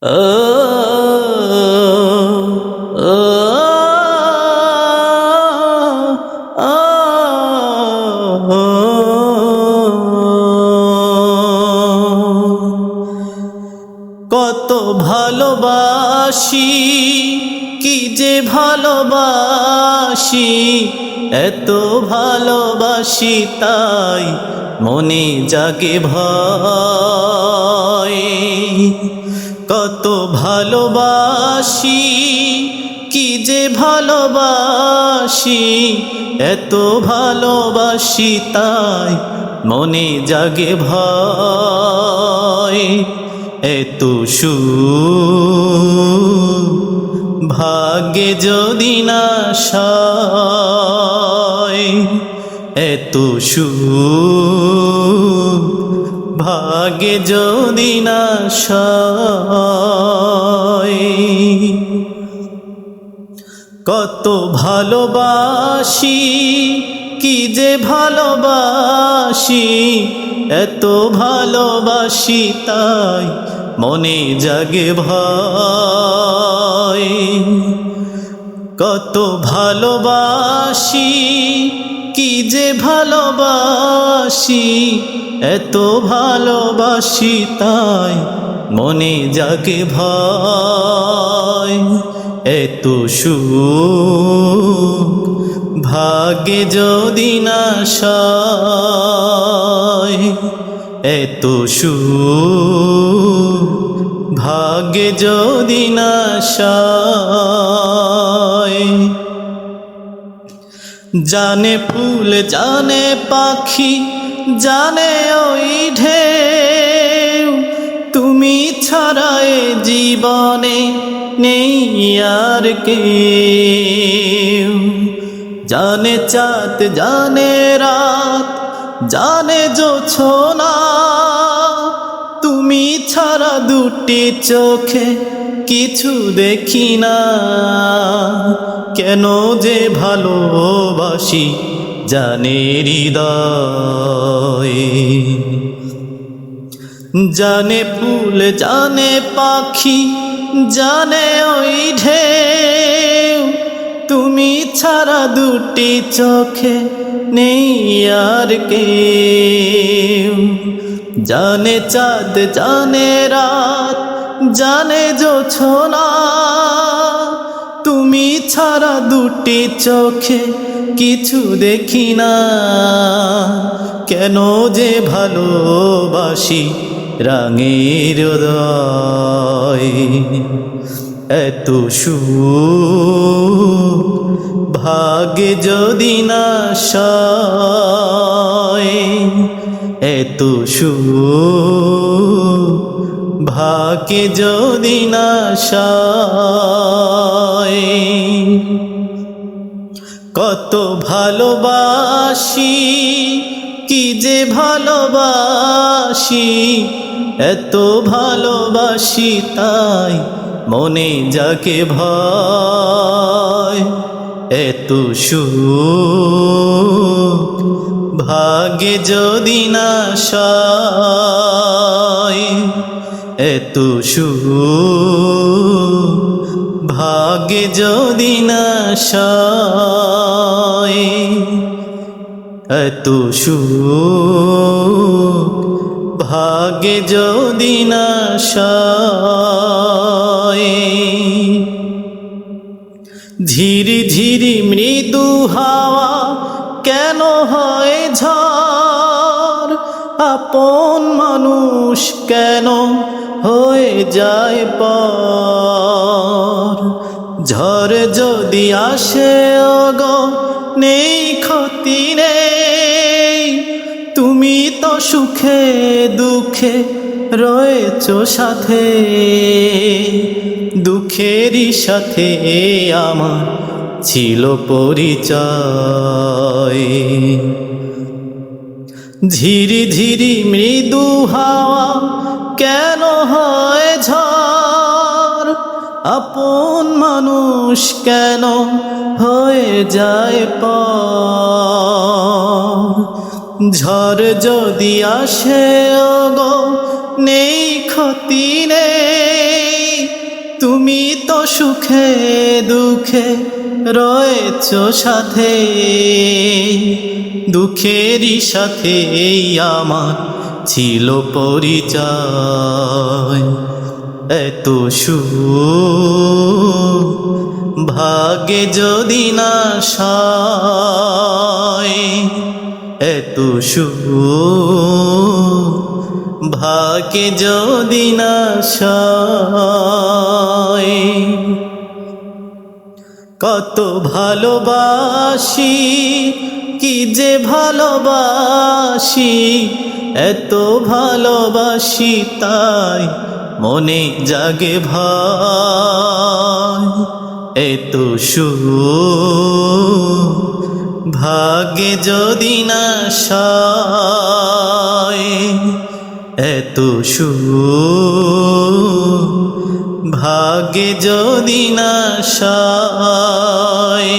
ও ও কত ভালোবাসি, কি যে ভালোবাসি, এত ভালোবাসি তাই মনে জাগে ভয়। কত ভালোবাসি, কি যে ভালোবাসি, এত ভালোবাসি তাই মনে জাগে ভয়। এত ভাগ্যে যদি না সয়, এত ভাগ্যে যদি না সয়। কত ভালোবাসি, কি যে ভালোবাসি, এত ভালোবাসি তাই মনে জাগে ভয়। কত ভালোবাসি, কি যে ভালোবাসি, এত ভালোবাসি তাই মনে জাগে ভয়। এত ভাগ্যে যদি না সয়, এত ভাগ্যে যদি না সয়। জানে ফুল জানে পাখি জানে ওই ঢেউ, তুমি ছাড়া এ জীবনে নেই আর কেউ। জানে চাঁদ জানে রাত জানে জোছনা, তুমি ছাড়া দুটি চোখে কিছু দেখি না। কেন যে ভালোবাসি জানে হৃদয়। জানে ফুল জানে পাখি জানে ওই ঢেউ, তুমি ছাড়া দুটি চোখে নেই আর কেউ। জানে চাঁদ জানে রাত জানে জোছনা, তুমি ছাড়া দুটি চোখে কিছু দেখি না। কেন যে ভালোবাসি রাঙের হৃদয়। এত ভাগ্যে যদি না সয়, এত ভাগ্যে যদি না সয়। কত ভালোবাসি, কি যে ভালোবাসি, এত ভালোবাসি তাই মনে জাগে ভয়। এত ভাগ্যে যদি না সয়, এত ভাগ্যে যদি না সয়। এত ভাগ্যে যদি না সয়। ঝিরি ঝিরি মৃদু হাওয়া কেন হয় ঝড়, আপন মানুষ কেন হয়ে যায় পর। ঝড় যদি আসে ওগো নেই ক্ষতি নেই, তুমি তো সুখে দুঃখে রয়েছো সাথে। দুঃখেরই সাথে আমার ছিল পরিচয়। ঝিরি ঝিরি মৃদু হাওয়া কেন হয় ঝড়, আপন মানুষ কেন হয়ে যায় পর। ঝড় যদি আসে ওগো নেই ক্ষতি নেই, তো সুখে দুঃখে রয়েছ সাথে, দুঃখেরই সাথে আমার ছিল পরিচয়। এত সুখ ভাগ্যে যদি না সয়, এত সুখ ভাগ্যে যদি না সয়। কত ভালোবাসি, কি যে ভালোবাসি, এত ভালোবাসি তাই মনে জাগে ভয়। এত সুখ ভাগ্যে যদি না সয়, এত সুখ ভাগ্যে যদি না সয়।